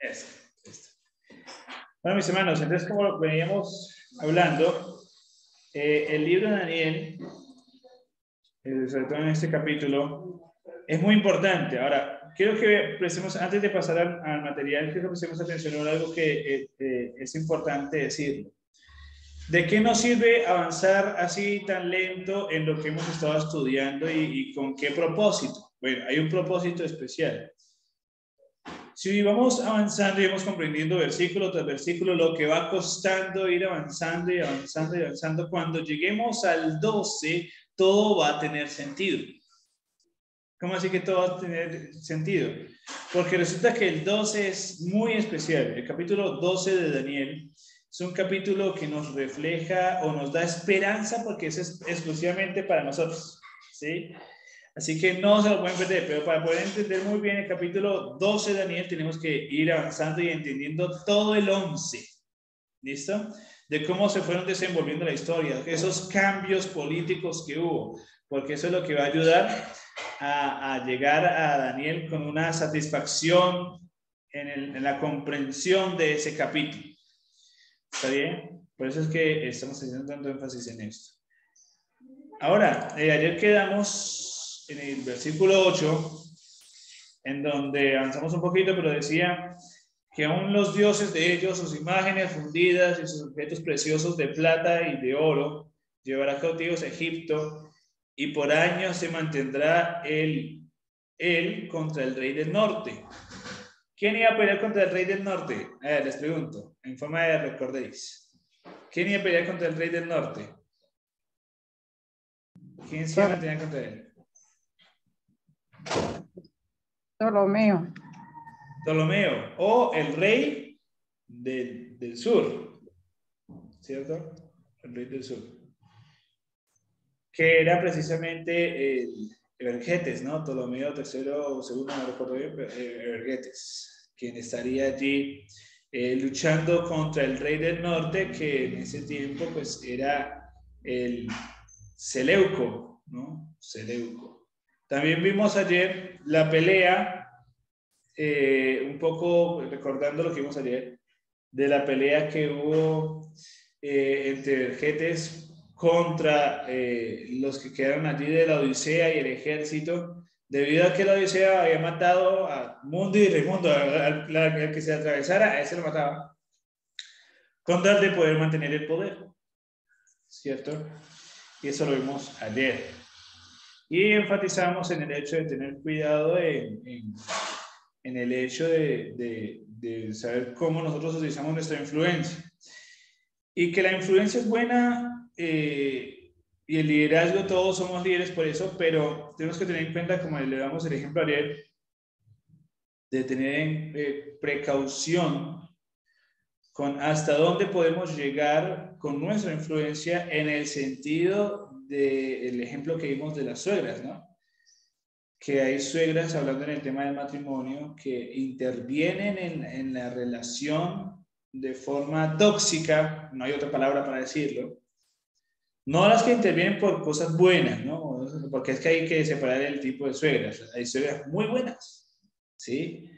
Esto. Bueno, mis hermanos, entonces como veníamos hablando, el libro de Daniel, sobre todo en este capítulo, es muy importante. Ahora, quiero que prestemos, antes de pasar al material, quiero que prestemos atención a algo que es importante decirlo. ¿De qué nos sirve avanzar así tan lento en lo que hemos estado estudiando y con qué propósito? Bueno, hay un propósito especial. Si vamos avanzando y vamos comprendiendo versículo tras versículo, lo que va costando ir avanzando y avanzando y avanzando, cuando lleguemos al 12, todo va a tener sentido. ¿Cómo así que todo va a tener sentido? Porque resulta que el 12 es muy especial. El capítulo 12 de Daniel es un capítulo que nos refleja o nos da esperanza porque es exclusivamente para nosotros, ¿sí? Así que no se lo pueden perder, pero para poder entender muy bien el capítulo 12 de Daniel tenemos que ir avanzando y entendiendo todo el 11, ¿listo? De cómo se fueron desenvolviendo la historia, esos cambios políticos que hubo, porque eso es lo que va a ayudar a llegar a Daniel con una satisfacción en la comprensión de ese capítulo. ¿Está bien? Por eso es que estamos haciendo tanto énfasis en esto. Ahora, ayer quedamos en el versículo 8, en donde avanzamos un poquito, pero decía que aún los dioses de ellos, sus imágenes fundidas y sus objetos preciosos de plata y de oro, llevará cautivos a Egipto, y por años se mantendrá él contra el rey del norte. ¿Quién iba a pelear contra el rey del norte? Les pregunto, en forma de recordéis. ¿Quién iba a pelear contra el rey del norte? ¿Quién se iba a mantener contra él? Ptolomeo. Ptolomeo, o el rey del sur, ¿cierto? El rey del sur. Que era precisamente Evergetes, ¿no? Ptolomeo III o segundo, no recuerdo bien, pero Evergetes, quien estaría allí luchando contra el rey del norte, que en ese tiempo pues era el Seleuco, ¿no? Seleuco. También vimos ayer la pelea, un poco recordando lo que vimos ayer, de la pelea que hubo entre Vergetes contra los que quedaron allí de la Odisea y el ejército, debido a que la Odisea había matado a Mundo y Raimundo, al que se atravesara, a ese lo mataba, con tal de poder mantener el poder, ¿cierto? Y eso lo vimos ayer. Y enfatizamos en el hecho de tener cuidado en el hecho de saber cómo nosotros utilizamos nuestra influencia. Y que la influencia es buena y el liderazgo, todos somos líderes por eso, pero tenemos que tener en cuenta, como le damos el ejemplo ayer, de tener precaución con hasta dónde podemos llegar con nuestra influencia en el sentido del ejemplo que vimos de las suegras, ¿no? Que hay suegras, hablando en el tema del matrimonio, que intervienen en la relación de forma tóxica, no hay otra palabra para decirlo, no las que intervienen por cosas buenas, ¿no? Porque es que hay que separar el tipo de suegras. Hay suegras muy buenas, ¿sí?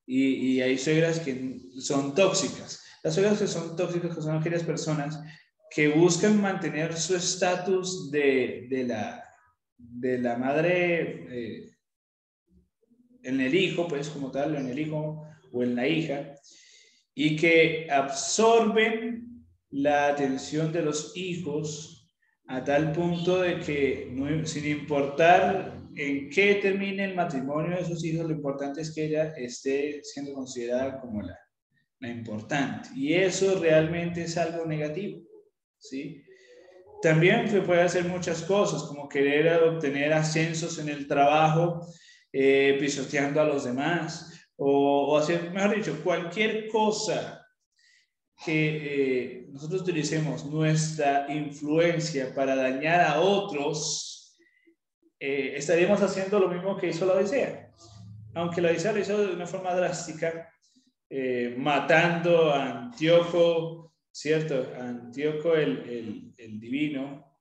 Y hay suegras que son tóxicas. Las suegras que son tóxicas son aquellas personas que buscan mantener su estatus de la madre en el hijo, pues como tal, en el hijo o en la hija, y que absorben la atención de los hijos a tal punto de que, no, sin importar en qué termine el matrimonio de sus hijos, lo importante es que ella esté siendo considerada como la importante. Y eso realmente es algo negativo, ¿sí? También se puede hacer muchas cosas, como querer obtener ascensos en el trabajo, pisoteando a los demás, o hacer, mejor dicho, cualquier cosa que nosotros utilicemos nuestra influencia para dañar a otros, estaríamos haciendo lo mismo que hizo la Odisea. Aunque la Odisea lo hizo de una forma drástica, matando a Antíoco, ¿cierto? A Antíoco el divino,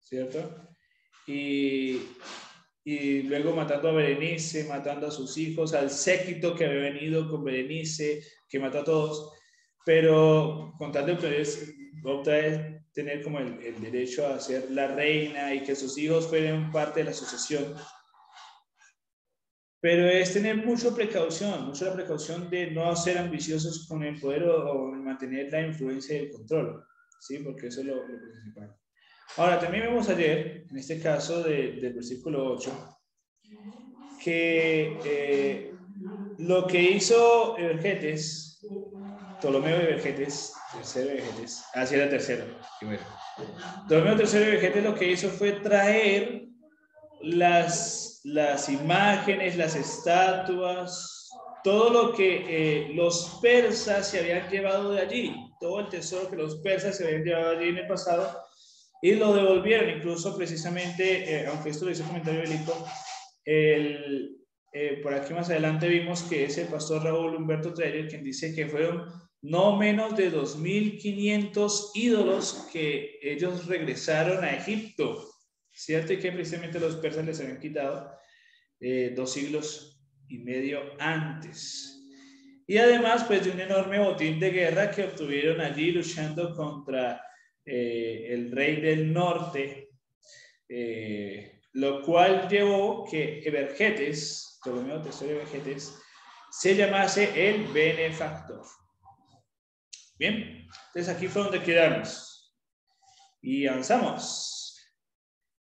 ¿cierto? Y y luego matando a Berenice, matando a sus hijos, al séquito que había venido con Berenice, que mató a todos, pero con tal de otra vez tener como el derecho a ser la reina y que sus hijos fueran parte de la sucesión. Pero es tener mucha la precaución de no ser ambiciosos con el poder o mantener la influencia y el control, ¿sí? Porque eso es lo principal. Ahora, también vemos ayer, en este caso del versículo 8, que lo que hizo Evergetes, Ptolomeo de Evergetes, tercero de Evergetes, así era tercero, primero. Ptolomeo tercero de Evergetes lo que hizo fue traer las imágenes, las estatuas, todo lo que los persas se habían llevado de allí, todo el tesoro que los persas se habían llevado allí en el pasado, y lo devolvieron, incluso precisamente, aunque esto lo dice el comentario bíblico, por aquí más adelante vimos que es el pastor Raúl Humberto Treyer quien dice que fueron no menos de 2.500 ídolos que ellos regresaron a Egipto, ¿cierto? Y que precisamente los persas les habían quitado 2 siglos y medio antes. Y además, pues, de un enorme botín de guerra que obtuvieron allí luchando contra el rey del norte, lo cual llevó que Evergetes, Ptolomeo III Evergetes, se llamase el benefactor. Bien, entonces aquí fue donde quedamos. Y avanzamos.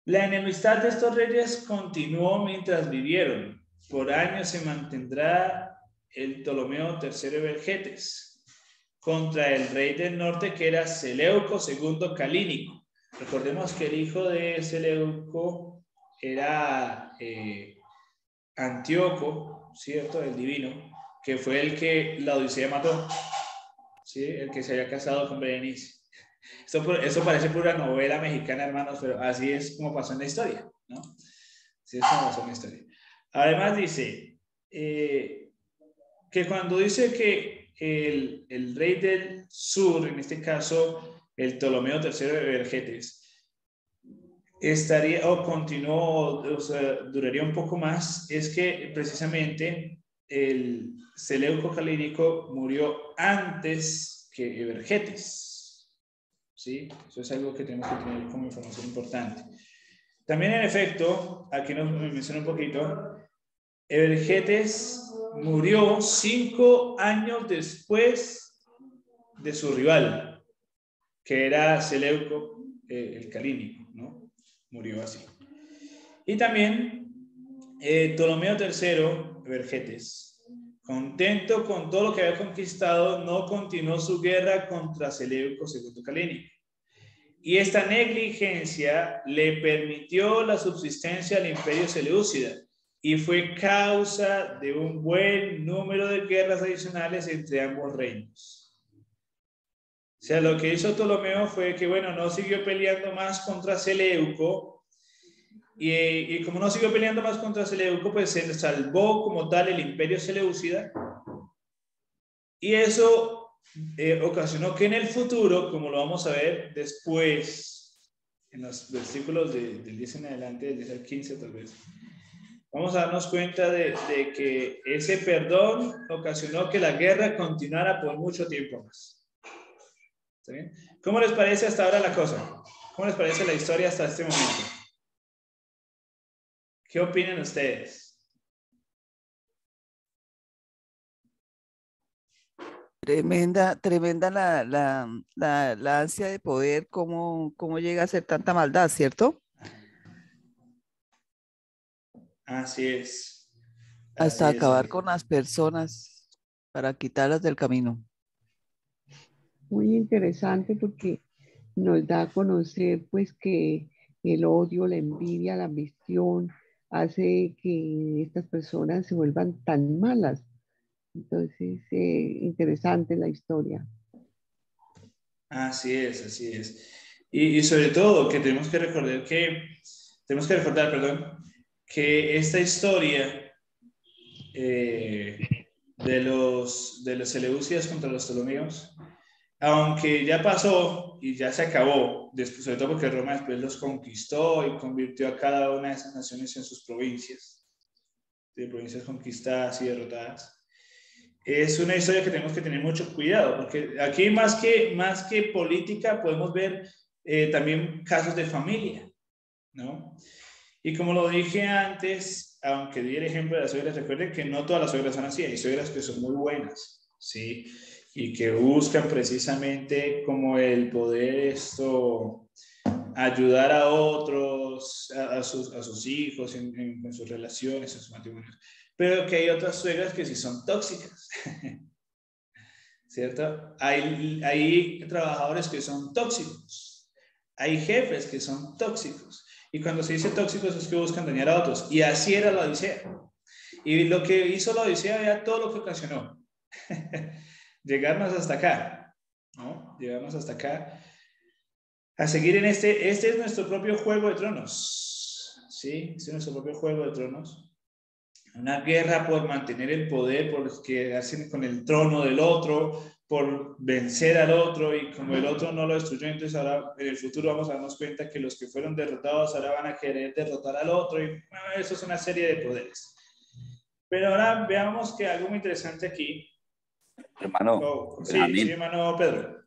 La enemistad de estos reyes continuó mientras vivieron. Por años se mantendrá el Ptolomeo III Evergetes contra el rey del norte que era Seleuco II Calínico. Recordemos que el hijo de Seleuco era Antíoco, ¿cierto? El divino, que fue el que la Odisea mató, ¿sí? El que se había casado con Berenice. Eso parece pura novela mexicana, hermanos, pero así es como pasó en la historia, ¿no? Así es como pasó en la historia. Además dice que cuando dice que el rey del sur, en este caso el Ptolomeo III de Evergetes, estaría o continuó, o sea, duraría un poco más, es que precisamente el Seleuco Calínico murió antes que Evergetes, ¿sí? Eso es algo que tenemos que tener como información importante. También, en efecto, aquí nos menciona un poquito, Evergetes murió 5 años después de su rival, que era Seleuco el Calínico, ¿no? Murió así. Y también Ptolomeo III Evergetes, contento con todo lo que había conquistado, no continuó su guerra contra Seleuco II Calínico. Y esta negligencia le permitió la subsistencia al imperio seleucida y fue causa de un buen número de guerras adicionales entre ambos reinos. O sea, lo que hizo Ptolomeo fue que, bueno, no siguió peleando más contra Seleuco y como no siguió peleando más contra Seleuco, pues se salvó como tal el imperio seleucida y eso ocasionó que en el futuro, como lo vamos a ver después, en los versículos del 10 en adelante, del 10 al 15 tal vez, vamos a darnos cuenta de que ese perdón ocasionó que la guerra continuara por mucho tiempo más. ¿Está bien? ¿Cómo les parece hasta ahora la cosa? ¿Cómo les parece la historia hasta este momento? ¿Qué opinan ustedes? Tremenda la ansia de poder, cómo llega a ser tanta maldad, ¿cierto? Así es. Hasta Así es. acabar con las personas para quitarlas del camino. Muy interesante porque nos da a conocer pues que el odio, la envidia, la ambición hace que estas personas se vuelvan tan malas. Entonces, interesante la historia. Así es, así es. Y sobre todo que tenemos que recordar que esta historia de los seleucidas contra los ptolomeos aunque ya pasó y ya se acabó, después, sobre todo porque Roma después los conquistó y convirtió a cada una de esas naciones en sus provincias, de provincias conquistadas y derrotadas. Es una historia que tenemos que tener mucho cuidado, porque aquí más que política podemos ver también casos de familia, ¿no? Y como lo dije antes, aunque di el ejemplo de las suegras, recuerden que no todas las suegras son así, hay suegras que son muy buenas, ¿sí? Y que buscan precisamente como el poder ayudar a otros, a sus hijos en sus relaciones, en sus matrimonios. Pero que hay otras suegras que sí son tóxicas, ¿cierto? Hay trabajadores que son tóxicos, hay jefes que son tóxicos. Y cuando se dice tóxicos es que buscan dañar a otros. Y así era la Odisea. Y lo que hizo la Odisea era todo lo que ocasionó. Llegarnos hasta acá, ¿no? Llegarnos hasta acá. A seguir en este es nuestro propio Juego de Tronos. ¿Sí? Este es nuestro propio Juego de Tronos. Una guerra por mantener el poder, por quedarse con el trono del otro, por vencer al otro, y como el otro no lo destruyó, entonces ahora en el futuro vamos a darnos cuenta que los que fueron derrotados ahora van a querer derrotar al otro, y bueno, eso es una serie de poderes. Pero ahora veamos que algo muy interesante aquí. Hermano, sí, hermano Pedro.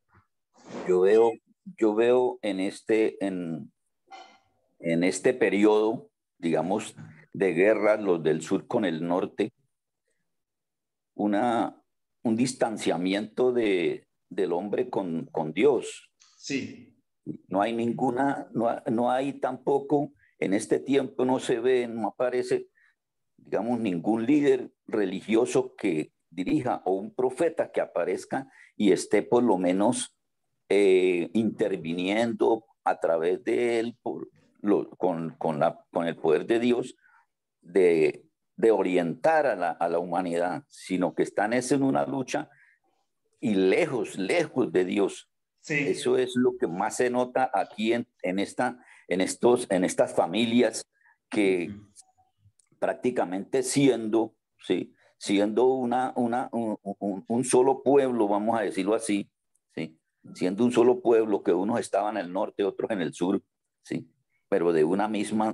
Yo veo en este periodo, digamos, de guerra, los del sur con el norte, un distanciamiento del hombre con Dios. Sí. No hay no hay tampoco, en este tiempo no se ve, no aparece, digamos, ningún líder religioso que dirija o un profeta que aparezca y esté por lo menos interviniendo a través de él con el poder de Dios de orientar a la humanidad, sino que están en una lucha y lejos de Dios. Sí. Eso es lo que más se nota aquí en estas familias que prácticamente siendo un solo pueblo, vamos a decirlo así, ¿sí? Siendo un solo pueblo, que unos estaban en el norte, otros en el sur, ¿sí? Pero de una misma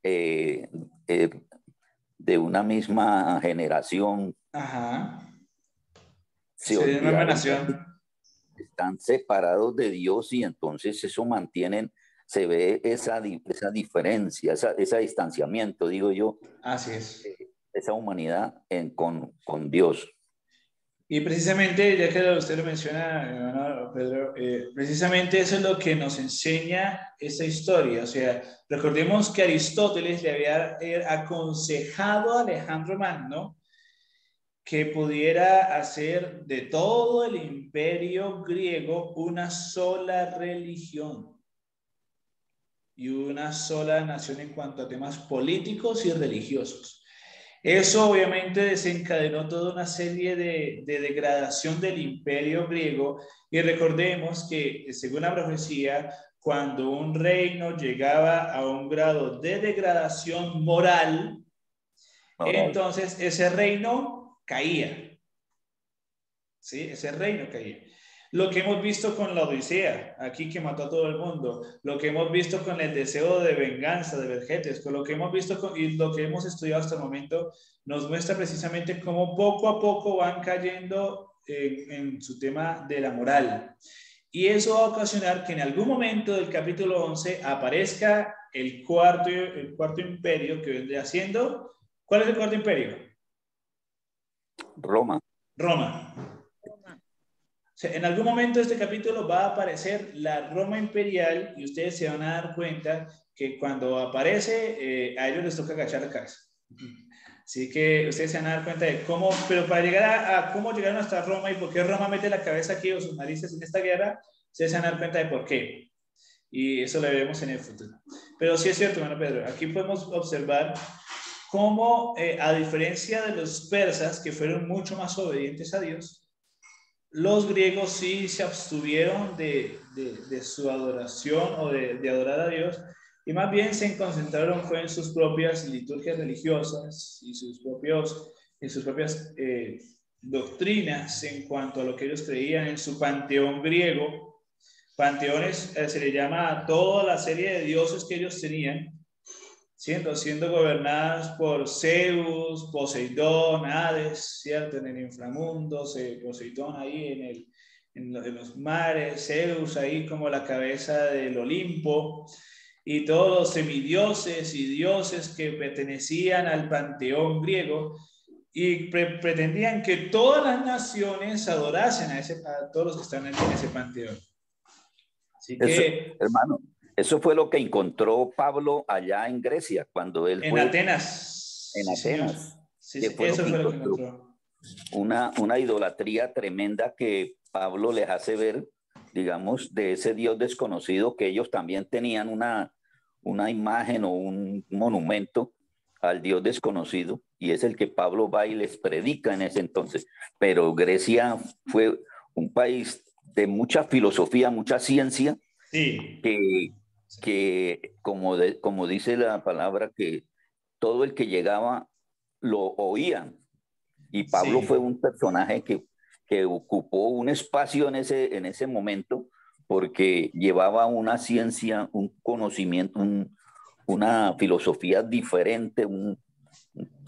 eh, eh, generación. Ajá. Se Sería una olvidaron, nación. están separados de Dios, y entonces eso se ve esa diferencia, ese distanciamiento, digo yo. Así es. Esa humanidad con Dios. Y precisamente, ya que usted lo menciona, hermano Pedro, precisamente eso es lo que nos enseña esta historia. O sea, recordemos que Aristóteles le había aconsejado a Alejandro Magno que pudiera hacer de todo el imperio griego una sola religión y una sola nación en cuanto a temas políticos y religiosos. Eso obviamente desencadenó toda una serie de degradación del imperio griego, y recordemos que según la profecía, cuando un reino llegaba a un grado de degradación moral, entonces ese reino caía. ¿Sí? Ese reino caía. Lo que hemos visto con la Odisea, aquí que mató a todo el mundo, lo que hemos visto con el deseo de venganza de Vergetes, con lo que hemos visto y lo que hemos estudiado hasta el momento, nos muestra precisamente cómo poco a poco van cayendo en su tema de la moral. Y eso va a ocasionar que en algún momento del capítulo 11 aparezca el cuarto imperio, que vendría siendo... ¿Cuál es el cuarto imperio? Roma. O sea, en algún momento de este capítulo va a aparecer la Roma imperial, y ustedes se van a dar cuenta que cuando aparece, a ellos les toca agachar la cabeza. Así que ustedes se van a dar cuenta de cómo, pero para llegar a cómo llegaron hasta Roma y por qué Roma mete la cabeza aquí o sus narices en esta guerra, ustedes se van a dar cuenta de por qué. Y eso lo veremos en el futuro. Pero sí es cierto, hermano Pedro, aquí podemos observar cómo, a diferencia de los persas, que fueron mucho más obedientes a Dios, los griegos sí se abstuvieron de su adoración o de adorar a Dios, y más bien se concentraron fue en sus propias liturgias religiosas y sus propias doctrinas en cuanto a lo que ellos creían en su panteón griego. Panteones se le llama a toda la serie de dioses que ellos tenían, siendo gobernadas por Zeus, Poseidón, Hades, ¿cierto? En el inframundo, Poseidón ahí en los mares, Zeus ahí como la cabeza del Olimpo, y todos los semidioses y dioses que pertenecían al panteón griego, y pretendían que todas las naciones adorasen a todos los que están en ese panteón. Así que, hermano, eso fue lo que encontró Pablo allá en Grecia, cuando él fue... Atenas. En Sí, Atenas. Sí, eso fue lo que encontró. Una idolatría tremenda que Pablo les hace ver, digamos, de ese Dios desconocido, que ellos también tenían una imagen o un monumento al Dios desconocido, y es el que Pablo va y les predica en ese entonces. Pero Grecia fue un país de mucha filosofía, mucha ciencia, sí. que como dice la palabra, que todo el que llegaba lo oía. Y Pablo fue un personaje que ocupó un espacio en ese momento, porque llevaba una ciencia, un conocimiento, una filosofía diferente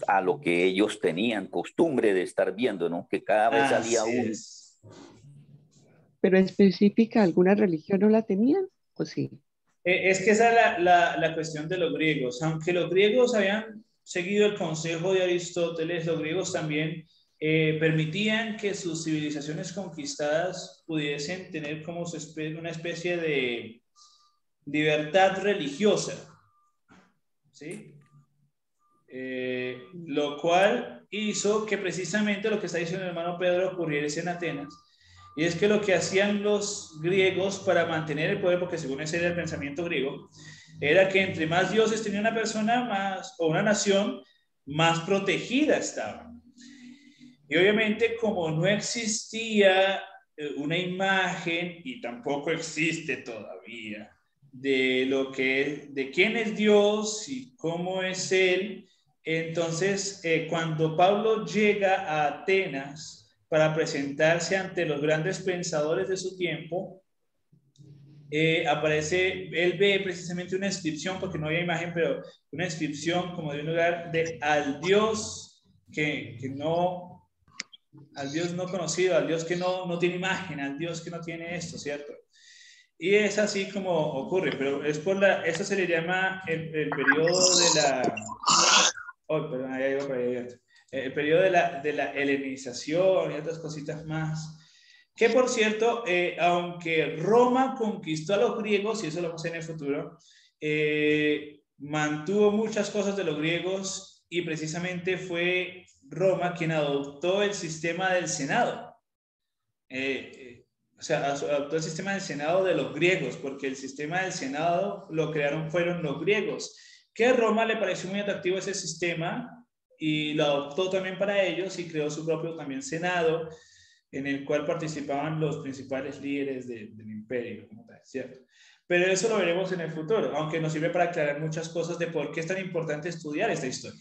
a lo que ellos tenían costumbre de estar viendo, ¿no? Que cada vez salía uno. ¿Pero específica alguna religión no la tenían o sí? Es que esa es la cuestión de los griegos. Aunque los griegos habían seguido el consejo de Aristóteles, los griegos también permitían que sus civilizaciones conquistadas pudiesen tener como una especie de libertad religiosa, ¿sí? Lo cual hizo que precisamente lo que está diciendo el hermano Pedro ocurriese en Atenas. Y es que lo que hacían los griegos para mantener el poder, porque según ese era el pensamiento griego, era que entre más dioses tenía una persona más, o una nación, más protegida estaba. Y obviamente, como no existía una imagen, y tampoco existe todavía, de quién es Dios y cómo es Él, entonces cuando Pablo llega a Atenas para presentarse ante los grandes pensadores de su tiempo, él ve precisamente una inscripción, porque no había imagen, pero una inscripción como de un lugar al Dios al Dios no conocido, al Dios que no tiene imagen, al Dios que no tiene esto, ¿cierto? Y es así como ocurre, pero es eso se le llama el periodo de la... Oh, perdón, ahí iba para allá. El periodo de la helenización y otras cositas más. Que por cierto, aunque Roma conquistó a los griegos, y eso lo vamos a ver en el futuro, mantuvo muchas cosas de los griegos, y precisamente fue Roma quien adoptó el sistema del Senado. O sea, adoptó el sistema del Senado de los griegos, porque el sistema del Senado lo fueron los griegos, que a Roma le pareció muy atractivo ese sistema y lo adoptó también para ellos, y creó su propio también Senado, en el cual participaban los principales líderes del imperio, como tal, ¿cierto? Pero eso lo veremos en el futuro, aunque nos sirve para aclarar muchas cosas de por qué es tan importante estudiar esta historia,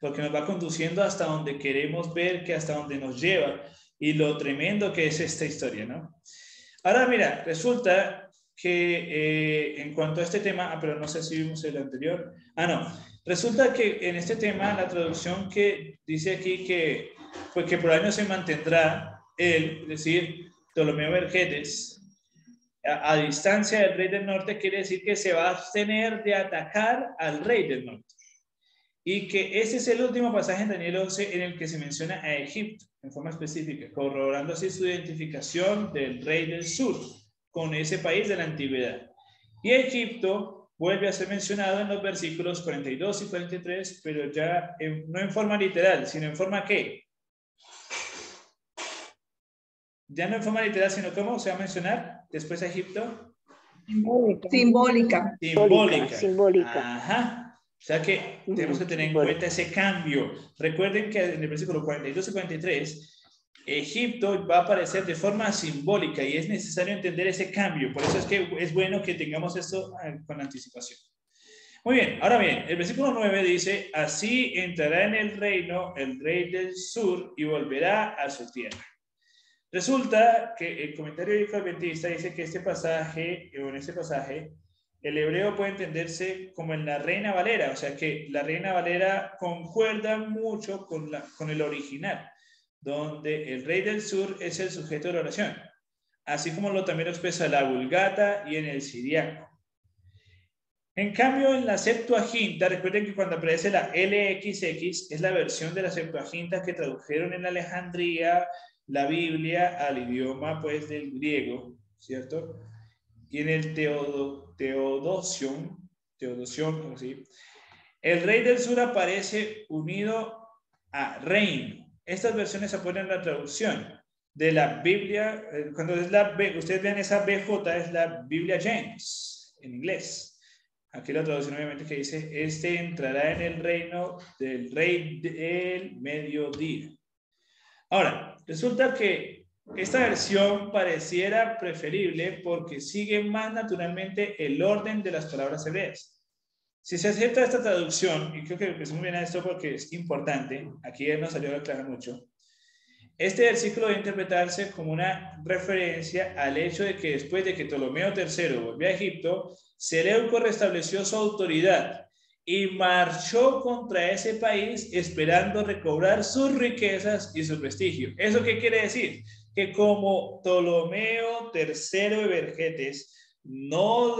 porque nos va conduciendo hasta donde queremos ver, que hasta donde nos lleva, y lo tremendo que es esta historia, ¿no? Ahora, mira, resulta que en cuanto a este tema, pero no sé si vimos el anterior. No, resulta que en este tema, la traducción que dice aquí que, pues, que por año se mantendrá él, es decir, Ptolomeo Vergetes, a distancia del rey del norte, quiere decir que se va a abstener de atacar al rey del norte. Y que ese es el último pasaje en Daniel 11 en el que se menciona a Egipto en forma específica, corroborando así su identificación del rey del sur con ese país de la antigüedad. Y Egipto vuelve a ser mencionado en los versículos 42 y 43, pero ya no en forma literal, sino en forma ¿qué? Ya no en forma literal, sino ¿cómo se va a mencionar después a Egipto? Simbólica. Simbólica. Ajá. O sea que tenemos que tener en cuenta ese cambio. Recuerden que en el versículo 42 y 43, Egipto va a aparecer de forma simbólica, y es necesario entender ese cambio. Por eso es que es bueno que tengamos esto con anticipación. Muy bien, ahora bien, el versículo 9 dice, así entrará en el reino el rey del sur y volverá a su tierra. Resulta que el comentario bíblico adventista dice que en este pasaje, el hebreo puede entenderse como en la Reina Valera, o sea que la Reina Valera concuerda mucho con el original, donde el rey del sur es el sujeto de la oración, así como también lo expresa la Vulgata y en el Siriaco. En cambio, en la Septuaginta, recuerden que cuando aparece la LXX es la versión de la Septuaginta que tradujeron en Alejandría la Biblia al idioma pues del griego, ¿cierto? Y en el Teodosion, como sí, el rey del sur aparece unido a reino. Estas versiones apoyan la traducción de la Biblia, cuando es ustedes vean esa BJ, es la Biblia James en inglés. Aquí la traducción obviamente que dice, este entrará en el reino del rey del mediodía. Ahora, resulta que esta versión pareciera preferible porque sigue más naturalmente el orden de las palabras hebreas. Si se acepta esta traducción, y creo que es muy bien esto porque es importante, aquí nos salió a aclarar mucho, este versículo debe interpretarse como una referencia al hecho de que después de que Ptolomeo III volvió a Egipto, Seleuco restableció su autoridad y marchó contra ese país esperando recobrar sus riquezas y su prestigio. ¿Eso qué quiere decir? Que como Ptolomeo III Evergetes no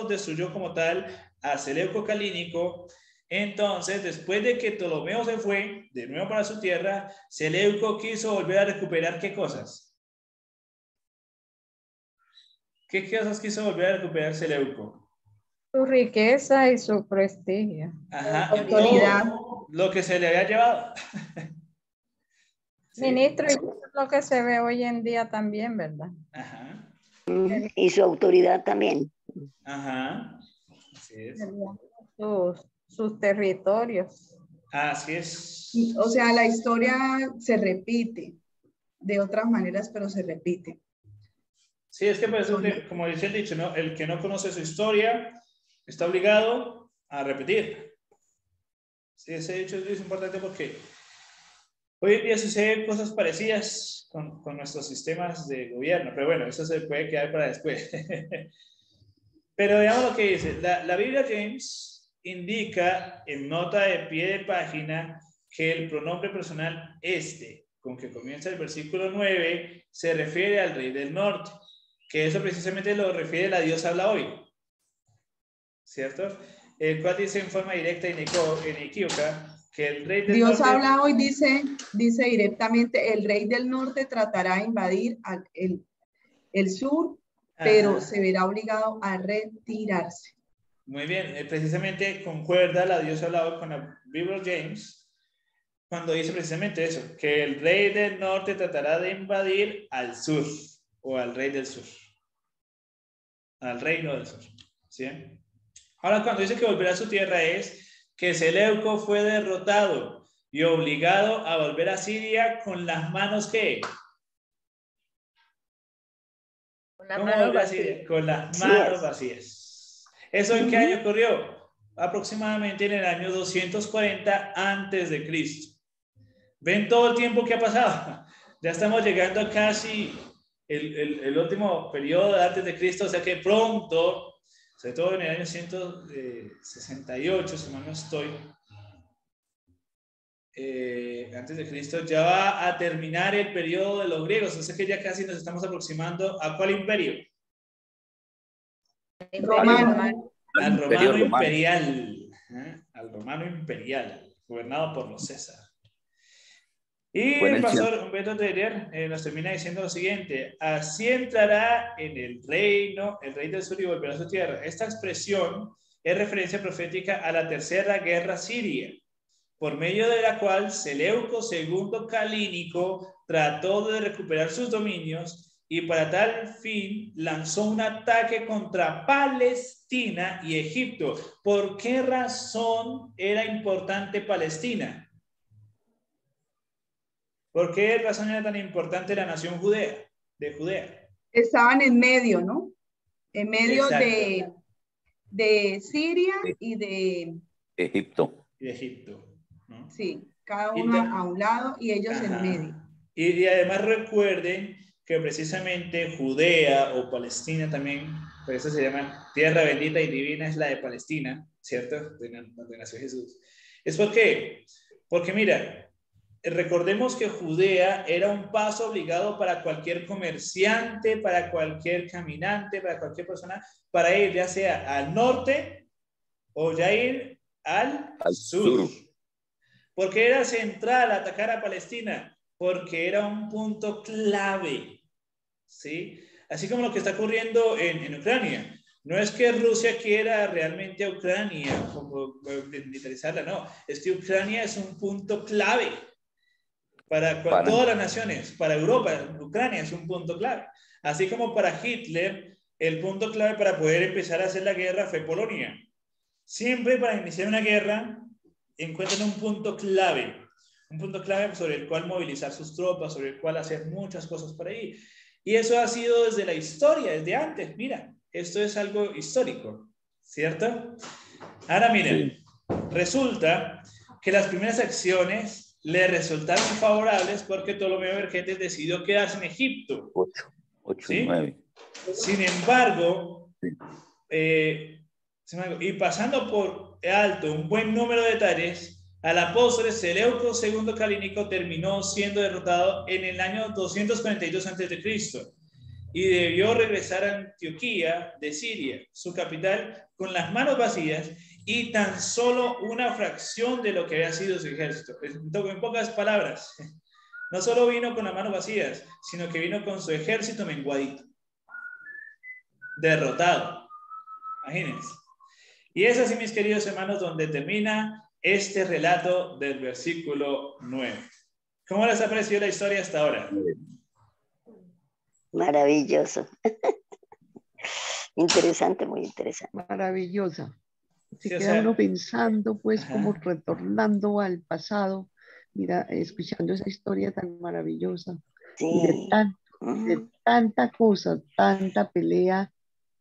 destruyó como tal a Seleuco Calínico, entonces, después de que Ptolomeo se fue de nuevo para su tierra, Seleuco quiso volver a recuperar ¿qué cosas? ¿Qué cosas quiso volver a recuperar Seleuco? Su riqueza y su prestigio. Ajá, Autoridad. lo que se le había llevado. ¿Sí? Ministro, y eso es lo que se ve hoy en día también, ¿verdad? Ajá. Y su autoridad también. Ajá. Así es. Sus territorios. Así es. O sea, la historia se repite de otras maneras, pero se repite. Sí, es que por eso, como dice el dicho, ¿no? El que no conoce su historia está obligado a repetir. Sí, ese dicho es importante porque hoy en día suceden cosas parecidas con nuestros sistemas de gobierno, pero bueno, eso se puede quedar para después. Pero veamos lo que dice. La Biblia James indica en nota de pie de página que el pronombre personal este, con que comienza el versículo 9, se refiere al rey del norte, que eso precisamente lo refiere la Dios habla hoy, ¿cierto? El cual dice en forma directa y inequívoca que el rey del Dios norte... habla hoy, dice directamente, el rey del norte tratará de invadir el sur, pero se verá obligado a retirarse. Muy bien, precisamente concuerda la Dios hablado con la Biblia James cuando dice precisamente eso, que el rey del norte tratará de invadir al sur o al rey del sur, al reino del sur. ¿Sí? Ahora, cuando dice que volverá a su tierra es que Seleuco fue derrotado y obligado a volver a Siria con las manos ¿qué? Con las manos vacías. Con las manos vacías. ¿Eso en qué año ocurrió? Aproximadamente en el año 240 antes de Cristo. ¿Ven todo el tiempo que ha pasado? Ya estamos llegando a casi el último periodo de antes de Cristo, o sea que pronto, sobre todo en el año 168, si mal no estoy, antes de Cristo, ya va a terminar el periodo de los griegos, o sea que ya casi nos estamos aproximando ¿a cuál imperio? Romano. Al romano imperial, al romano imperial, gobernado por los César. Y el pastor Humberto Teller nos termina diciendo lo siguiente: así entrará en el reino, el rey del sur y volverá a su tierra. Esta expresión es referencia profética a la tercera guerra siria, por medio de la cual Seleuco II Calínico trató de recuperar sus dominios y para tal fin lanzó un ataque contra Palestina y Egipto. ¿Por qué razón era importante Palestina? ¿Por qué razón era tan importante la nación de Judea? Estaban en medio, ¿no? En medio de Siria Sí. y de Egipto. Y Egipto, ¿no? sí, cada Y uno ta- a un lado y ellos en Ajá. medio. Y además recuerden que precisamente Judea o Palestina también, por eso se llama tierra bendita y divina, es la de Palestina, ¿cierto? Donde nació Jesús. ¿Es por qué? Porque mira, recordemos que Judea era un paso obligado para cualquier comerciante, para cualquier caminante, para cualquier persona, para ir ya sea al norte o ya ir al sur. Porque era central atacar a Palestina, porque era un punto clave, ¿sí? Así como lo que está ocurriendo en Ucrania. No es que Rusia quiera realmente a Ucrania, como militarizarla, no. Es que Ucrania es un punto clave para todas las naciones, para Europa. Ucrania es un punto clave. Así como para Hitler, el punto clave para poder empezar a hacer la guerra fue Polonia. Siempre para iniciar una guerra encuentran un punto clave sobre el cual movilizar sus tropas, sobre el cual hacer muchas cosas por ahí. Y eso ha sido desde la historia, desde antes. Mira, esto es algo histórico, ¿cierto? Ahora miren, resulta que las primeras acciones le resultaron favorables porque Ptolomeo Vergetes decidió quedarse en Egipto. 8 ¿sí? y 9. Sin embargo, y pasando por alto un buen número de detalles, al apóstol Seleuco II Calínico terminó siendo derrotado en el año 242 a.C. y debió regresar a Antioquía de Siria, su capital, con las manos vacías y tan solo una fracción de lo que había sido su ejército. En pocas palabras, no solo vino con las manos vacías, sino que vino con su ejército menguadito, derrotado. Imagínense. Y es así, mis queridos hermanos, donde termina este relato del versículo 9. ¿Cómo les ha parecido la historia hasta ahora? Maravilloso. Interesante, muy interesante. Maravillosa. Se Sí, o queda sea, uno pensando, pues, ajá. como retornando al pasado, mira, escuchando esa historia tan maravillosa. Y Sí. de tanta cosa, tanta pelea,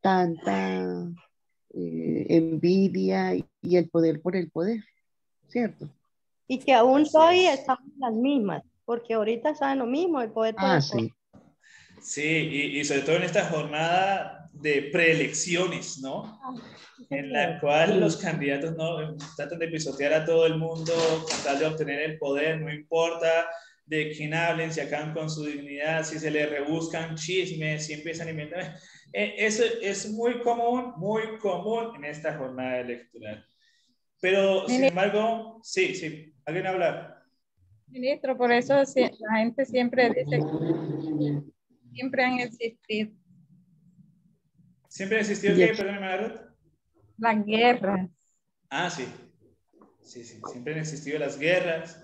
tanta envidia y el poder por el poder, ¿cierto? Y que aún Así todavía es. estamos en las mismas, porque ahorita saben lo mismo, el poder por el poder. Sí. Sí, y sobre todo en esta jornada de preelecciones, ¿no? En la cual los candidatos no tratan de pisotear a todo el mundo con tal de obtener el poder, no importa de quién hablen, si acaban con su dignidad, si se les rebuscan chismes, si empiezan a inventar. Eso es muy común en esta jornada electoral. Pero, sin embargo, sí, ¿alguien hablar? Ministro, por eso la gente siempre dice que siempre han existido ¿Siempre ha existido qué? Perdóname, Margot. las guerras. Ah, sí, siempre han existido las guerras,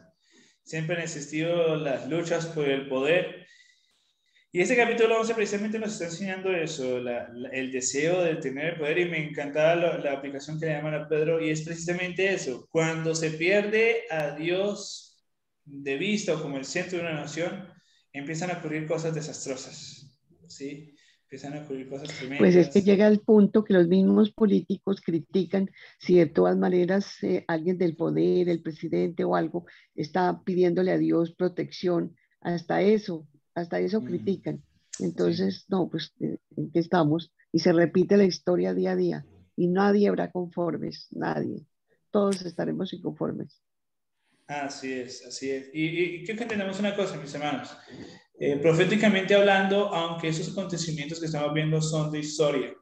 siempre han existido las luchas por el poder. Y este capítulo 11 precisamente nos está enseñando eso, el deseo de tener el poder, y me encantaba la aplicación que le llaman a Pedro, y es precisamente eso, cuando se pierde a Dios de vista o como el centro de una nación, empiezan a ocurrir cosas desastrosas, ¿sí? Empiezan a ocurrir cosas tremendas. Pues es que llega el punto que los mismos políticos critican si de todas maneras alguien del poder, el presidente o algo, está pidiéndole a Dios protección. Hasta eso critican. Entonces, sí. No, pues ¿en qué estamos? Y se repite la historia día a día y nadie habrá conformes, nadie. Todos estaremos inconformes. Así es, así es. Y creo que entendemos una cosa, mis hermanos. Proféticamente hablando, aunque esos acontecimientos que estamos viendo son de historia,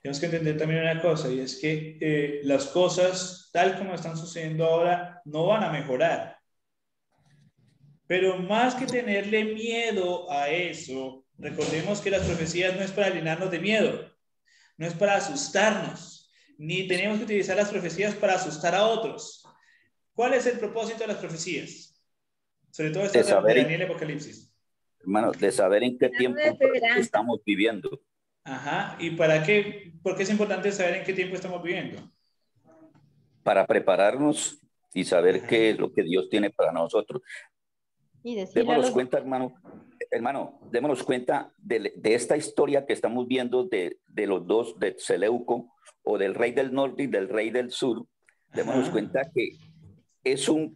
tenemos que entender también una cosa, y es que las cosas, tal como están sucediendo ahora, no van a mejorar. Pero más que tenerle miedo a eso, recordemos que las profecías no es para llenarnos de miedo, no es para asustarnos, ni tenemos que utilizar las profecías para asustar a otros. ¿Cuál es el propósito de las profecías? Sobre todo esta de Daniel y Apocalipsis. Hermano, de saber en qué tiempo estamos viviendo. Ajá, ¿y para qué? ¿Por qué es importante saber en qué tiempo estamos viviendo? Para prepararnos y saber qué es lo que Dios tiene para nosotros. Y démosnos cuenta, hermano, hermano, démonos cuenta de esta historia que estamos viendo de los dos, de Seleuco, o del rey del norte y del rey del sur. Démonos cuenta que es un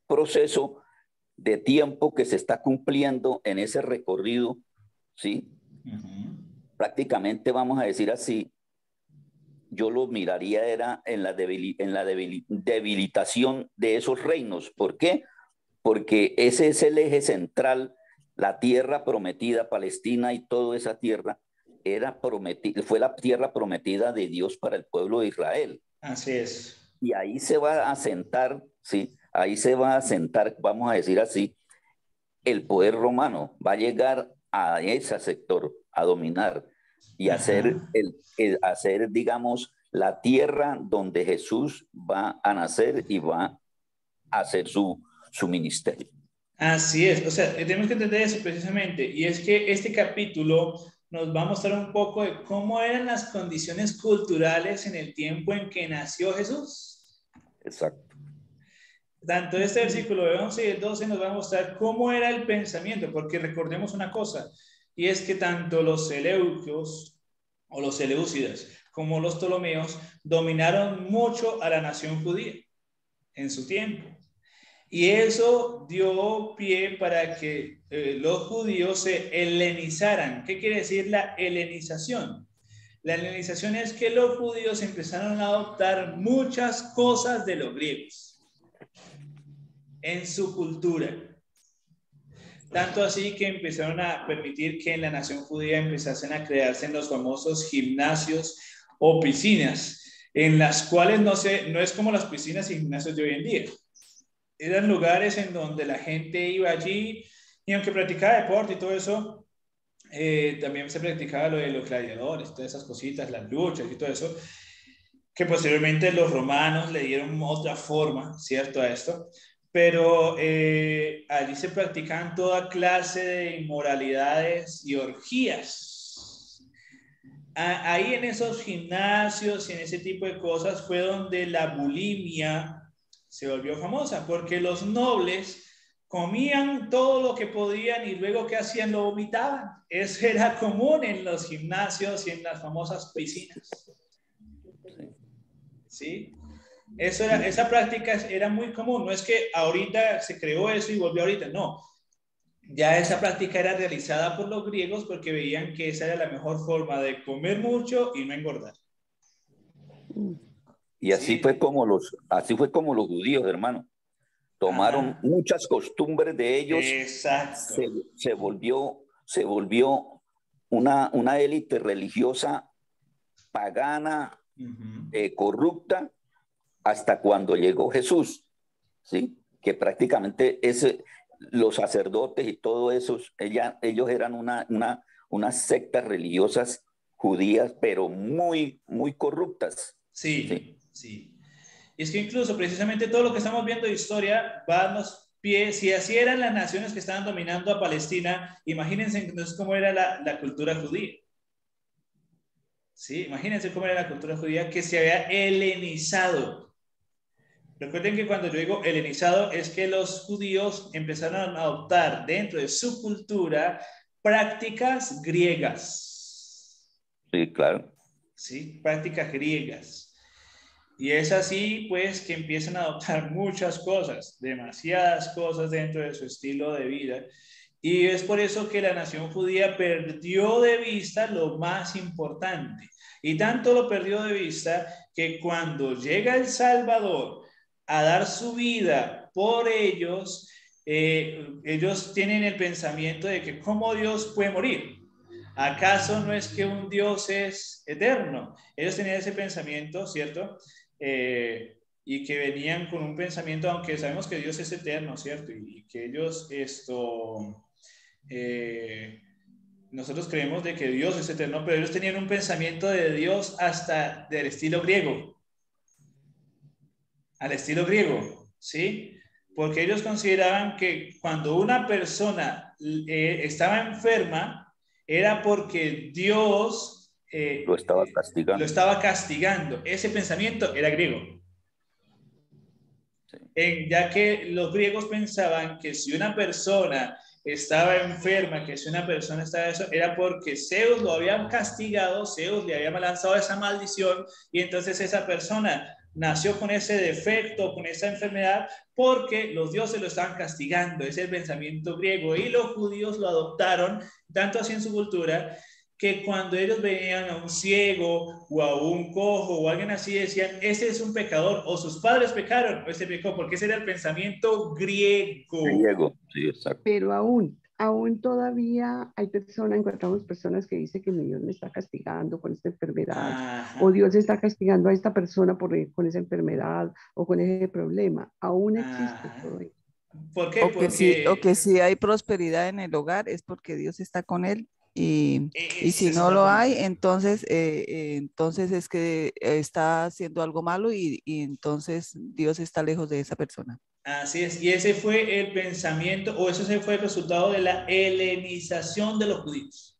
proceso de tiempo que se está cumpliendo en ese recorrido, ¿sí? Prácticamente, vamos a decir así, yo lo miraría era en la debilitación de esos reinos. ¿Por qué? Porque ese es el eje central, la tierra prometida, Palestina y toda esa tierra, fue la tierra prometida de Dios para el pueblo de Israel. Así es. Y ahí se va a asentar, ¿sí? Ahí se va a asentar, vamos a decir así, el poder romano. Va a llegar a ese sector, a dominar y hacer, hacer, digamos, la tierra donde Jesús va a nacer y va a hacer su ministerio. Así es, o sea, tenemos que entender eso precisamente, y es que este capítulo nos va a mostrar un poco de cómo eran las condiciones culturales en el tiempo en que nació Jesús. Exacto. Tanto este versículo de 11 y el 12 nos va a mostrar cómo era el pensamiento, porque recordemos una cosa, y es que tanto los seleucos o los seleucidas como los ptolomeos dominaron mucho a la nación judía en su tiempo. Y eso dio pie para que los judíos se helenizaran. ¿Qué quiere decir la helenización? La helenización es que los judíos empezaron a adoptar muchas cosas de los griegos en su cultura. Tanto así que empezaron a permitir que en la nación judía empezasen a crearse en los famosos gimnasios o piscinas, en las cuales no es como las piscinas y gimnasios de hoy en día. Eran lugares en donde la gente iba allí y aunque practicaba deporte y todo eso, también se practicaba lo de los gladiadores, todas esas cositas, las luchas y todo eso, que posteriormente los romanos le dieron otra forma, ¿cierto? A esto. Pero allí se practicaban toda clase de inmoralidades y orgías. Ahí en esos gimnasios y en ese tipo de cosas fue donde la bulimia se volvió famosa, porque los nobles comían todo lo que podían y luego ¿qué hacían? Lo vomitaban. Eso era común en los gimnasios y en las famosas piscinas. ¿Sí? Esa práctica era muy común. No es que ahorita se creó eso y volvió ahorita, no. Ya esa práctica era realizada por los griegos porque veían que esa era la mejor forma de comer mucho y no engordar. Y así, sí, fue como los judíos, hermano. Tomaron muchas costumbres de ellos. Exacto. Se volvió una élite religiosa pagana, corrupta, hasta cuando llegó Jesús, ¿sí? Que prácticamente los sacerdotes y todo eso, ellos eran unas sectas religiosas judías, pero muy, muy corruptas. Sí. Y es que incluso precisamente todo lo que estamos viendo de historia va a darnos pie, si así eran las naciones que estaban dominando a Palestina, imagínense entonces cómo era la cultura judía. Sí, imagínense cómo era la cultura judía que se había helenizado. Recuerden que cuando yo digo helenizado es que los judíos empezaron a adoptar dentro de su cultura prácticas griegas. Sí, claro. Sí, prácticas griegas. Y es así, pues, que empiezan a adoptar muchas cosas, demasiadas cosas dentro de su estilo de vida. Y es por eso que la nación judía perdió de vista lo más importante. Y tanto lo perdió de vista que cuando llega el Salvador a dar su vida por ellos, ellos tienen el pensamiento de que ¿cómo Dios puede morir? ¿Acaso no es que un Dios es eterno? Ellos tenían ese pensamiento, ¿cierto? Y que venían con un pensamiento, aunque sabemos que Dios es eterno, ¿cierto? Y que ellos nosotros creemos de que Dios es eterno, pero ellos tenían un pensamiento de Dios hasta del estilo griego. Al estilo griego, ¿sí? Porque ellos consideraban que cuando una persona estaba enferma, era porque Dios lo estaba castigando. Lo estaba castigando. Ese pensamiento era griego. Sí. Ya que los griegos pensaban que si una persona estaba enferma, que si una persona estaba eso, era porque Zeus lo había castigado, Zeus le había lanzado esa maldición y entonces esa persona nació con ese defecto, con esa enfermedad, porque los dioses lo estaban castigando. Es el pensamiento griego y los judíos lo adoptaron, tanto así en su cultura, que cuando ellos veían a un ciego o a un cojo o alguien así, decían, ese es un pecador, o sus padres pecaron, o ese pecó, porque ese era el pensamiento griego. Griego, sí, exacto. Pero aún todavía hay personas, encontramos personas que dicen que Dios me está castigando con esta enfermedad, Ajá. o Dios está castigando a esta persona con esa enfermedad o con ese problema. Aún existe todo eso. ¿Por qué? O que si hay prosperidad en el hogar es porque Dios está con él. Y si no lo hay, entonces es que está haciendo algo malo y entonces Dios está lejos de esa persona. Así es, y ese fue el pensamiento, o ese fue el resultado de la helenización de los judíos.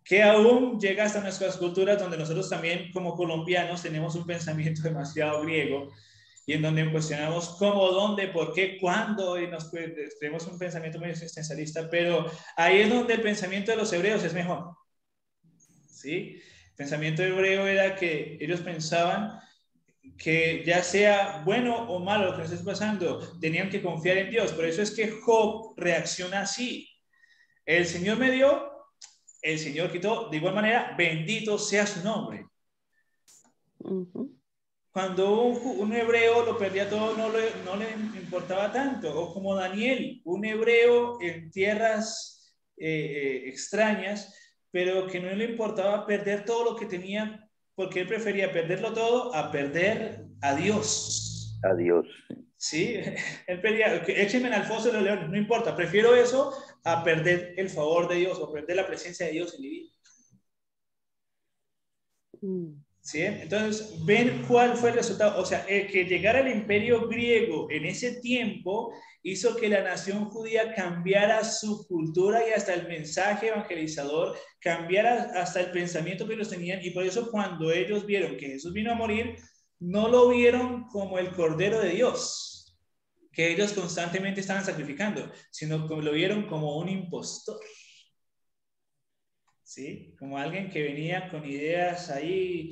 Que aún llega hasta nuestras culturas, donde nosotros también como colombianos tenemos un pensamiento demasiado griego, y en donde cuestionamos cómo, dónde, por qué, cuándo, y tenemos un pensamiento muy existencialista, pero ahí es donde el pensamiento de los hebreos es mejor. ¿Sí? El pensamiento hebreo era que ellos pensaban que ya sea bueno o malo lo que nos esté pasando, tenían que confiar en Dios. Por eso es que Job reacciona así. El Señor me dio, el Señor quitó, de igual manera, bendito sea su nombre. Cuando un hebreo lo perdía todo, no le importaba tanto. O como Daniel, un hebreo en tierras extrañas, pero que no le importaba perder todo lo que tenía, porque él prefería perderlo todo a perder a Dios. A Dios. Sí, él pedía, échenme al foso de los leones, no importa, prefiero eso a perder el favor de Dios o perder la presencia de Dios en mi vida. ¿Sí? Entonces, ven cuál fue el resultado. O sea, que llegara el imperio griego en ese tiempo hizo que la nación judía cambiara su cultura y hasta el mensaje evangelizador, cambiara hasta el pensamiento que ellos tenían. Y por eso cuando ellos vieron que Jesús vino a morir, no lo vieron como el Cordero de Dios, que ellos constantemente estaban sacrificando, sino que lo vieron como un impostor. ¿Sí? Como alguien que venía con ideas ahí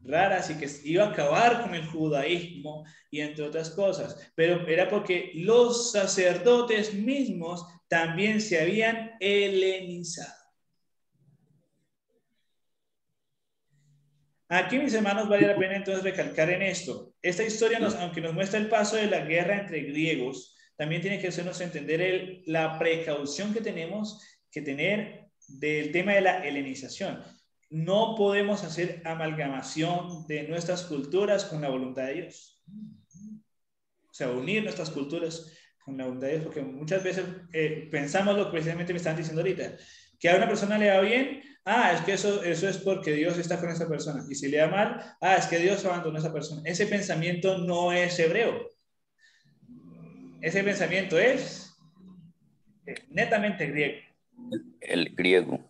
raras y que iba a acabar con el judaísmo y entre otras cosas, pero era porque los sacerdotes mismos también se habían helenizado. Aquí, mis hermanos, vale la pena entonces recalcar en esto. Esta historia, aunque nos muestra el paso de la guerra entre griegos, también tiene que hacernos entender la precaución que tenemos que tener del tema de la helenización. No podemos hacer amalgamación de nuestras culturas con la voluntad de Dios. O sea, unir nuestras culturas con la voluntad de Dios, porque muchas veces pensamos lo que precisamente me están diciendo ahorita, que a una persona le va bien, es que eso es porque Dios está con esa persona, y si le va mal, es que Dios abandonó a esa persona. Ese pensamiento no es hebreo. Ese pensamiento es netamente griego. El griego.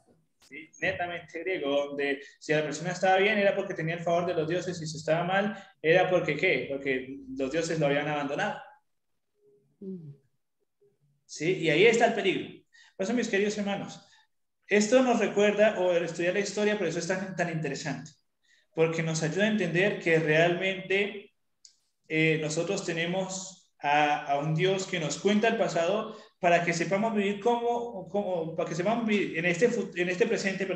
Sí, netamente griego, donde si la persona estaba bien era porque tenía el favor de los dioses y si estaba mal era porque ¿qué? Porque los dioses lo habían abandonado. ¿Sí? Y ahí está el peligro. Por eso, mis queridos hermanos, esto nos recuerda, o el estudiar la historia, por eso es tan interesante, porque nos ayuda a entender que realmente nosotros tenemos a un Dios que nos cuenta el pasado para que sepamos vivir para que sepamos vivir en este presente,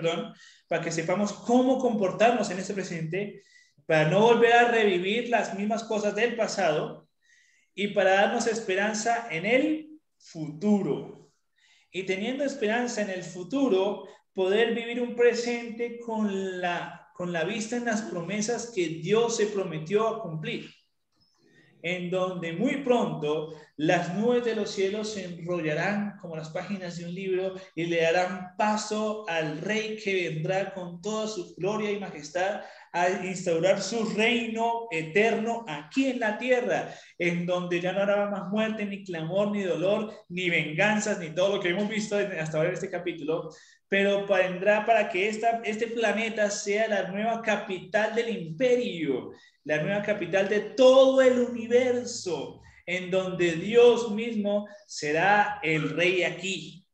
para que sepamos cómo comportarnos en este presente, para no volver a revivir las mismas cosas del pasado y para darnos esperanza en el futuro. Y teniendo esperanza en el futuro, poder vivir un presente con la vista en las promesas que Dios se prometió a cumplir, en donde muy pronto las nubes de los cielos se enrollarán como las páginas de un libro y le darán paso al Rey que vendrá con toda su gloria y majestad a instaurar su reino eterno aquí en la tierra, en donde ya no habrá más muerte, ni clamor, ni dolor, ni venganzas, ni todo lo que hemos visto hasta ahora en este capítulo, pero vendrá para que este planeta sea la nueva capital del imperio, la nueva capital de todo el universo, en donde Dios mismo será el rey aquí.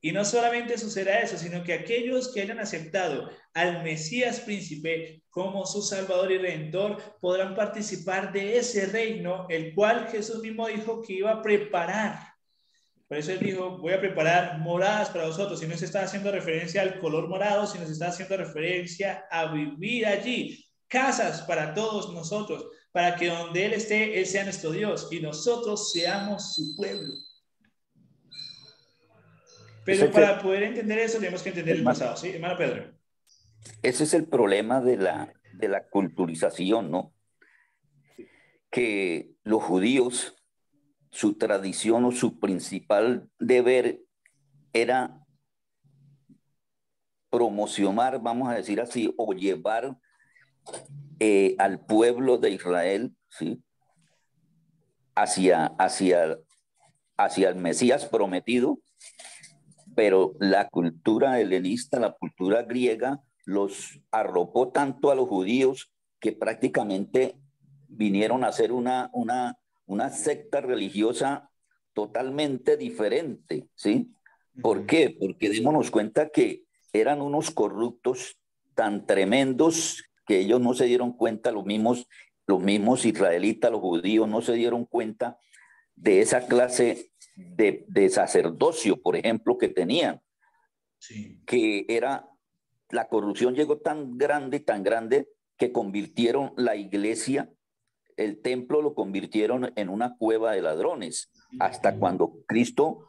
Y no solamente sucederá eso, sino que aquellos que hayan aceptado al Mesías príncipe como su Salvador y Redentor podrán participar de ese reino, el cual Jesús mismo dijo que iba a preparar. Por eso él dijo, voy a preparar moradas para vosotros. Y no se está haciendo referencia al color morado, sino se está haciendo referencia a vivir allí. Casas para todos nosotros, para que donde Él esté, Él sea nuestro Dios y nosotros seamos su pueblo. Pero para poder entender eso tenemos que entender el pasado, ¿sí, hermano Pedro? Ese es el problema de la culturización, ¿no? Que los judíos, su tradición o su principal deber era promocionar, vamos a decir así, o llevar al pueblo de Israel, ¿sí? hacia el Mesías prometido, pero la cultura helenista, la cultura griega, los arropó tanto a los judíos que prácticamente vinieron a ser una secta religiosa totalmente diferente, ¿sí? ¿Por qué? Porque démonos cuenta que eran unos corruptos tan tremendos que ellos no se dieron cuenta, los mismos israelitas, los judíos no se dieron cuenta de esa clase de sacerdocio, por ejemplo, que tenían. Sí. Que era, la corrupción llegó tan grande que convirtieron la iglesia, el templo lo convirtieron en una cueva de ladrones, hasta cuando Cristo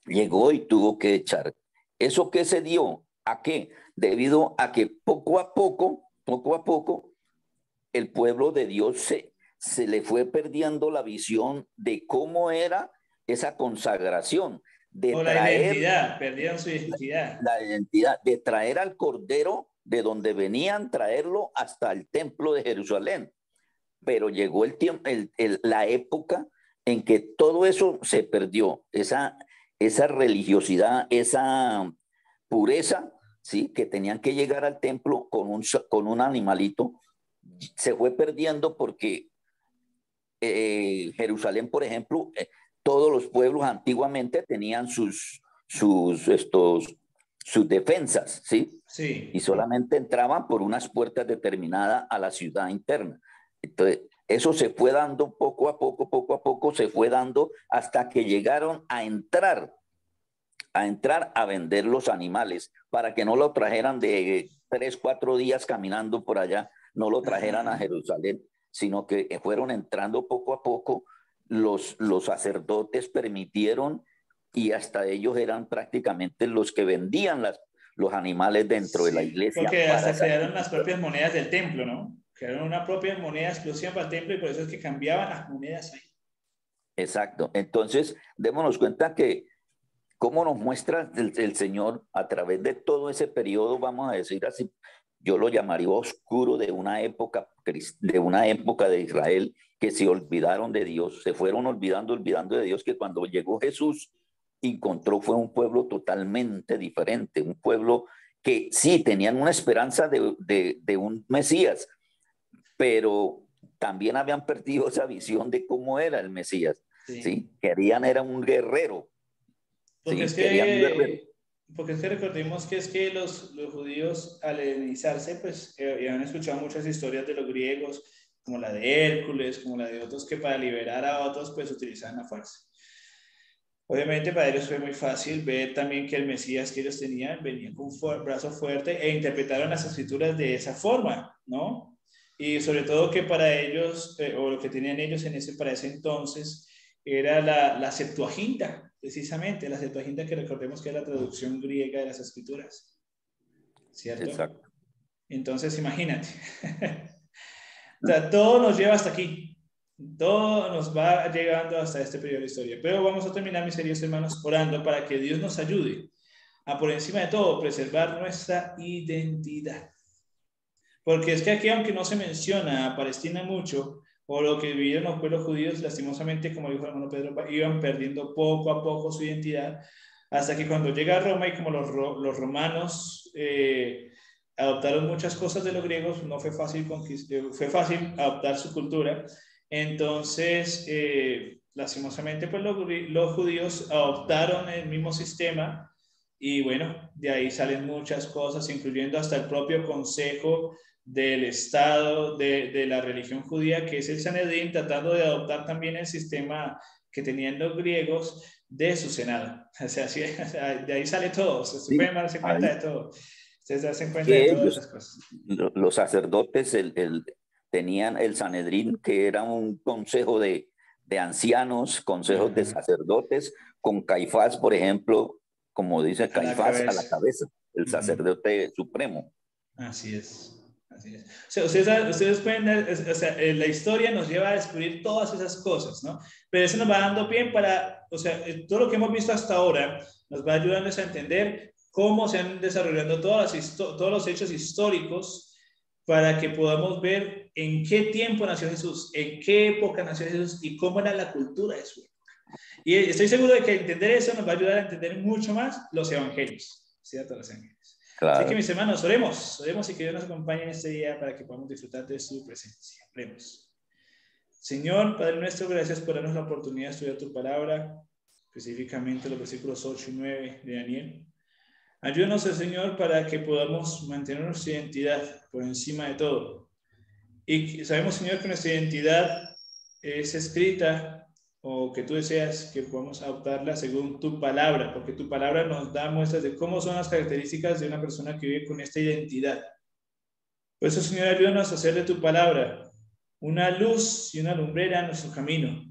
llegó y tuvo que echar. ¿Eso qué se dio? ¿A qué? Debido a que poco a poco, el pueblo de Dios se le fue perdiendo la visión de cómo era esa consagración. O la identidad, perdieron su identidad. La identidad, de traer al Cordero de donde venían, traerlo hasta el templo de Jerusalén. Pero llegó el tiempo, la época en que todo eso se perdió, esa religiosidad, esa pureza, ¿sí? Que tenían que llegar al templo con un animalito, se fue perdiendo porque Jerusalén, por ejemplo, todos los pueblos antiguamente tenían sus defensas, ¿sí? Sí. Y solamente entraban por unas puertas determinadas a la ciudad interna. Entonces, eso se fue dando poco a poco se fue dando hasta que llegaron a entrar a vender los animales para que no lo trajeran de 3, 4 días caminando por allá, no lo trajeran a Jerusalén, sino que fueron entrando poco a poco. Los sacerdotes permitieron y hasta ellos eran prácticamente los que vendían los animales dentro de la iglesia. Porque hasta crearon las propias monedas del templo, ¿no? Crearon una propia moneda exclusiva para el templo y por eso es que cambiaban las monedas ahí. Exacto. Entonces, démonos cuenta que cómo nos muestra el Señor a través de todo ese periodo, vamos a decir así, yo lo llamaría oscuro de una época de Israel, que se olvidaron de Dios, se fueron olvidando de Dios, que cuando llegó Jesús encontró fue un pueblo totalmente diferente, un pueblo que sí tenían una esperanza de un Mesías, pero también habían perdido esa visión de cómo era el Mesías. Sí. Querían era un guerrero. Porque, sí, porque es que recordemos que es que los judíos al helenizarse pues habían escuchado muchas historias de los griegos, como la de Hércules, como la de otros, que para liberar a otros pues utilizaban la fuerza. Obviamente para ellos fue muy fácil ver también que el Mesías que ellos tenían venía con un brazo fuerte e interpretaron las escrituras de esa forma, ¿no? Y sobre todo que para ellos, o lo que tenían ellos para ese entonces, era la Septuaginta, precisamente, la Septuaginta, que recordemos que es la traducción griega de las escrituras, ¿cierto? Exacto. Entonces, imagínate. O sea, todo nos lleva hasta aquí, todo nos va llegando hasta este periodo de historia. Pero vamos a terminar, mis queridos hermanos, orando para que Dios nos ayude a, por encima de todo, preservar nuestra identidad. Porque es que aquí, aunque no se menciona a Palestina mucho, o lo que vivieron los pueblos judíos, lastimosamente, como dijo el hermano Pedro, iban perdiendo poco a poco su identidad, hasta que cuando llega a Roma, y como los romanos adoptaron muchas cosas de los griegos, no fue fácil fue fácil adoptar su cultura. Entonces lastimosamente, pues los judíos adoptaron el mismo sistema y bueno, de ahí salen muchas cosas, incluyendo hasta el propio consejo del Estado de la religión judía, que es el Sanedrín, tratando de adoptar también el sistema que tenían los griegos de su Senado. O sea, de ahí sale todo, se pueden darse cuenta de todo. Ustedes se hacen cuenta de todas esas cosas. Los sacerdotes tenían el Sanedrín, que era un consejo de ancianos, consejos de sacerdotes, con Caifás, por ejemplo, como dice Caifás, a la cabeza, el sacerdote supremo. Así es. Así es. O sea, ustedes pueden dar, o sea, la historia nos lleva a descubrir todas esas cosas, ¿no? Pero eso nos va dando pie para, o sea, todo lo que hemos visto hasta ahora nos va ayudando a entender cómo se han desarrollado todos los hechos históricos para que podamos ver en qué tiempo nació Jesús, en qué época nació Jesús y cómo era la cultura de su época. Y estoy seguro de que entender eso nos va a ayudar a entender mucho más los evangelios, ¿cierto? Los evangelios. Claro. Así que mis hermanos, oremos y que Dios nos acompañe en este día para que podamos disfrutar de su presencia. Oremos. Señor, Padre nuestro, gracias por darnos la oportunidad de estudiar tu palabra, específicamente los versículos 8 y 9 de Daniel. Ayúdanos, Señor, para que podamos mantener nuestra identidad por encima de todo. Y sabemos, Señor, que nuestra identidad es escrita o que tú deseas que podamos adoptarla según tu palabra, porque tu palabra nos da muestras de cómo son las características de una persona que vive con esta identidad. Por eso, Señor, ayúdanos a hacer de tu palabra una luz y una lumbrera en nuestro camino,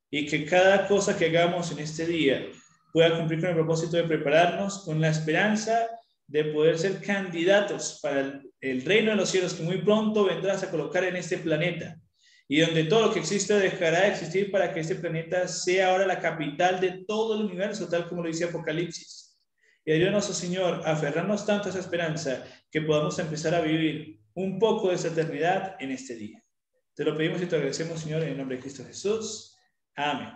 y que cada cosa que hagamos en este día pueda cumplir con el propósito de prepararnos con la esperanza de poder ser candidatos para el reino de los cielos que muy pronto vendrás a colocar en este planeta, y donde todo lo que existe dejará de existir para que este planeta sea ahora la capital de todo el universo, tal como lo dice Apocalipsis. Y ayúdanos, oh Señor, a aferrarnos tanto a esa esperanza que podamos empezar a vivir un poco de esa eternidad en este día. Te lo pedimos y te agradecemos, Señor, en el nombre de Cristo Jesús. Amén.